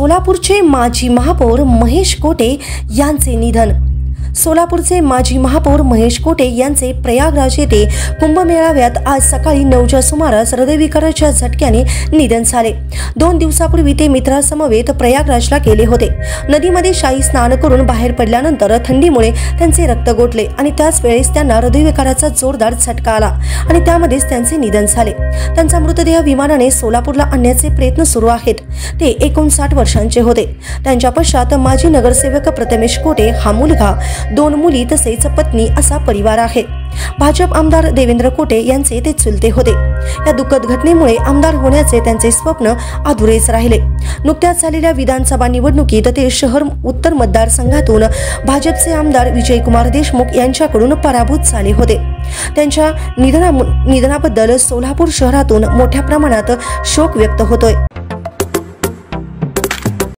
सोलापूरचे माजी महापौर महेश कोटे यांचे निधन। सोलापूरचे माजी महापौर महेश कोटे यांचे प्रयागराज येथे कुंभमेळाव्यात आज सकाळी 9च्या सुमारास हृदयविकाराच्या झटक्याने निधन झाले। 2 दिवसापूर्वी ते मित्रासमवेत प्रयागराजला गेले होते। नदीमध्ये शाही स्नान करून बाहेर पडल्यानंतर थंडीमुळे त्यांचे रक्त गोठले आणि त्याच वेळेस त्यांना हृदयविकाराचा जोरदार झटका आला आणि त्यामध्येच त्यांचे निधन झाले। त्यांचा मृतदेह विमानाने सोलापूरला आणण्याचे प्रयत्न सुरू आहेत। ते 59 वर्षांचे होते। त्यांच्या पश्चात माजी नगरसेवक प्रथमेश कोटे हा मुलगा, 2 मुली तसेच पत्नी असा परिवार आहे। भाजप आमदार देवेंद्र कोटे यांचे ते चुलते होते। या दुःखद घटनेमुळे आमदार होण्याचे त्यांचे स्वप्न अधुरेच राहिले। नुकत्याच झालेल्या विधानसभा निवडणुकीत ते शहर उत्तर मतदारसंघातून भाजपचे आमदार विजयकुमार देशमुख यांच्याकडून पराभूत झाले होते। त्यांच्या निधनाबद्दल सोलापूर शहरातून मोठ्या प्रमाणात शोक व्यक्त होतोय।